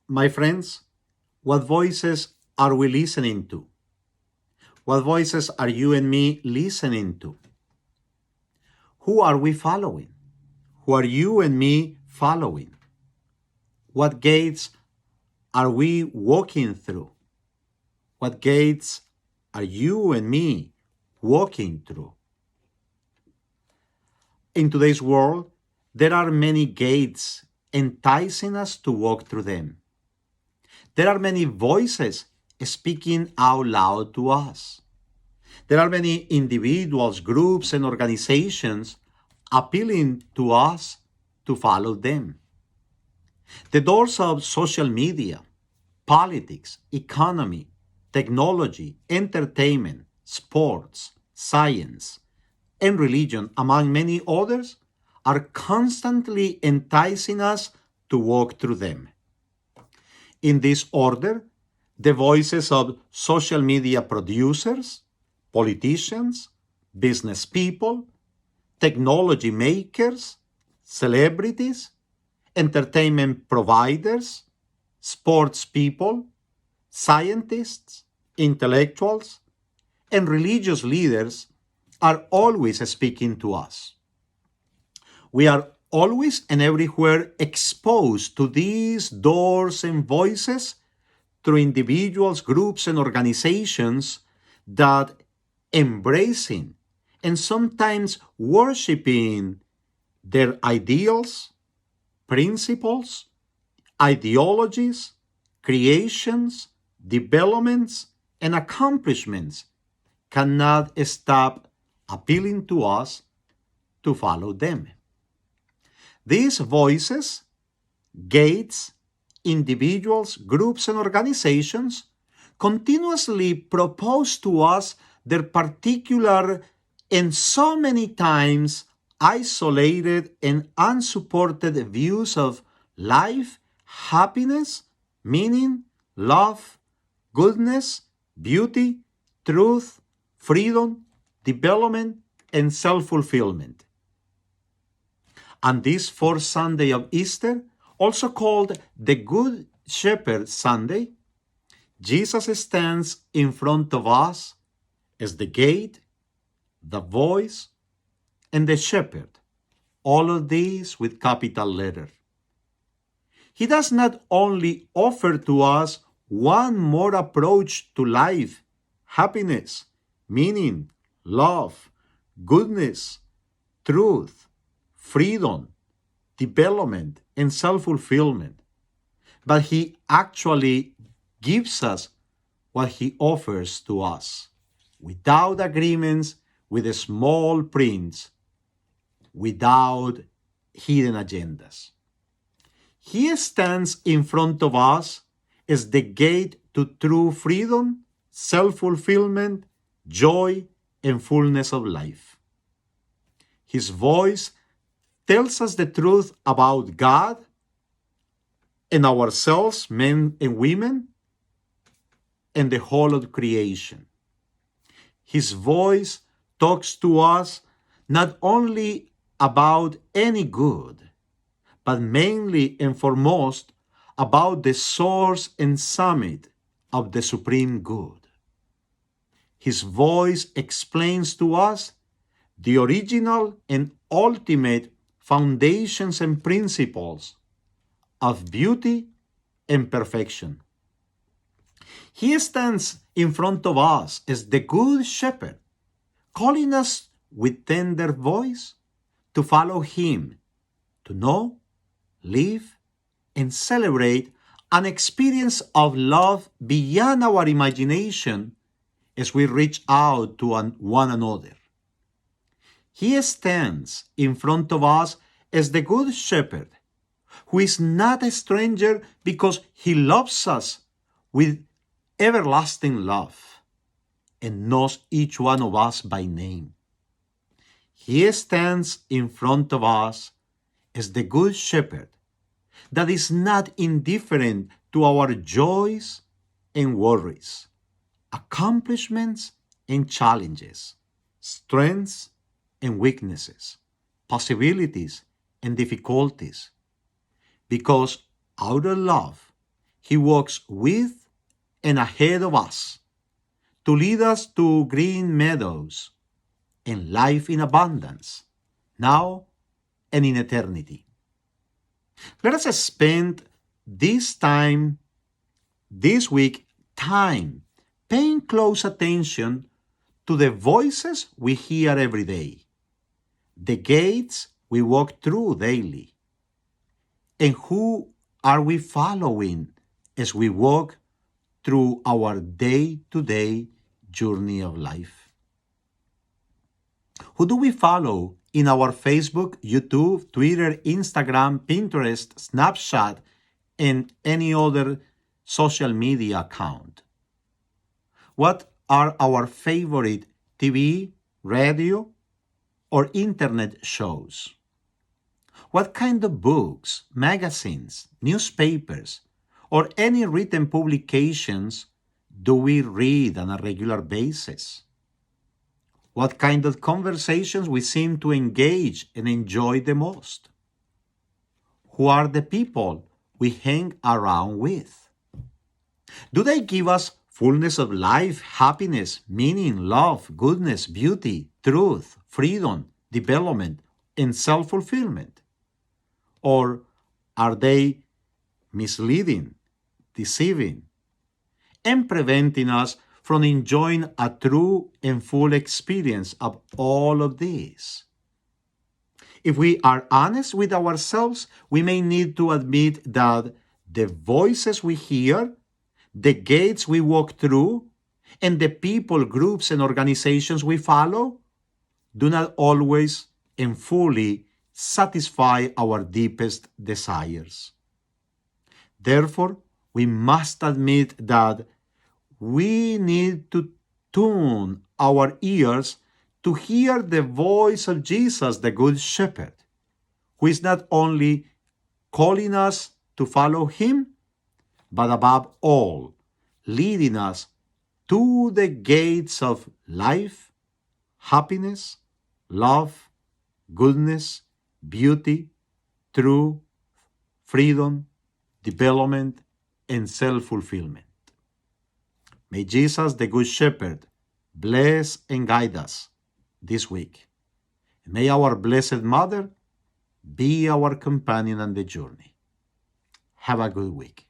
My friends, what voices are we listening to? What voices are you and me listening to? Who are we following? Who are you and me following? What gates are we walking through? What gates are you and me walking through? In today's world, there are many gates enticing us to walk through them. There are many voices speaking out loud to us. There are many individuals, groups, and organizations appealing to us to follow them. The doors of social media, politics, economy, technology, entertainment, sports, science, and religion, among many others, are constantly enticing us to walk through them. In this order, the voices of social media producers, politicians, business people, technology makers, celebrities, entertainment providers, sports people, scientists, intellectuals, and religious leaders are always speaking to us. We are always and everywhere exposed to these doors and voices through individuals, groups, and organizations that embracing and sometimes worshiping their ideals, principles, ideologies, creations, developments, and accomplishments cannot stop appealing to us to follow them. These voices, gates, individuals, groups, and organizations continuously propose to us their particular and so many times isolated and unsupported views of life, happiness, meaning, love, goodness, beauty, truth, freedom, development, and self-fulfillment. On this fourth Sunday of Easter, also called the Good Shepherd Sunday, Jesus stands in front of us as the gate, the voice, and the shepherd, all of these with capital letter. He does not only offer to us one more approach to life, happiness, meaning, love, goodness, truth, freedom, development, and self-fulfillment, but he actually gives us what he offers to us, without agreements with the small prints, without hidden agendas. He stands in front of us as the gate to true freedom, self-fulfillment, joy, and fullness of life. His voice tells us the truth about God and ourselves, men and women, and the whole of creation. His voice talks to us not only about any good, but mainly and foremost about the source and summit of the supreme good. His voice explains to us the original and ultimate foundations and principles of beauty and perfection. He stands in front of us as the Good Shepherd, calling us with tender voice to follow him, to know, live, and celebrate an experience of love beyond our imagination as we reach out to one another. He stands in front of us as the Good Shepherd, who is not a stranger because he loves us with everlasting love and knows each one of us by name. He stands in front of us as the Good Shepherd that is not indifferent to our joys and worries, accomplishments and challenges, strengths and weaknesses, possibilities and difficulties, because out of love, He walks with and ahead of us to lead us to green meadows and life in abundance, now and in eternity. Let us spend this time, this week, paying close attention to the voices we hear every day, the gates we walk through daily, and who are we following as we walk through our day-to-day journey of life? Who do we follow in our Facebook, YouTube, Twitter, Instagram, Pinterest, Snapchat, and any other social media account? What are our favorite TV, radio, or internet shows? What kind of books, magazines, newspapers, or any written publications do we read on a regular basis? What kind of conversations we seem to engage and enjoy the most? Who are the people we hang around with? Do they give us fullness of life, happiness, meaning, love, goodness, beauty, truth, freedom, development, and self-fulfillment? Or are they misleading, deceiving, and preventing us from enjoying a true and full experience of all of these? If we are honest with ourselves, we may need to admit that the voices we hear, the gates we walk through, and the people, groups, and organizations we follow do not always and fully satisfy our deepest desires. Therefore, we must admit that we need to tune our ears to hear the voice of Jesus, the Good Shepherd, who is not only calling us to follow him, but above all, leading us to the gates of life, happiness, love, goodness, beauty, truth, freedom, development, and self-fulfillment. May Jesus, the Good Shepherd, bless and guide us this week. And may our Blessed Mother be our companion on the journey. Have a good week.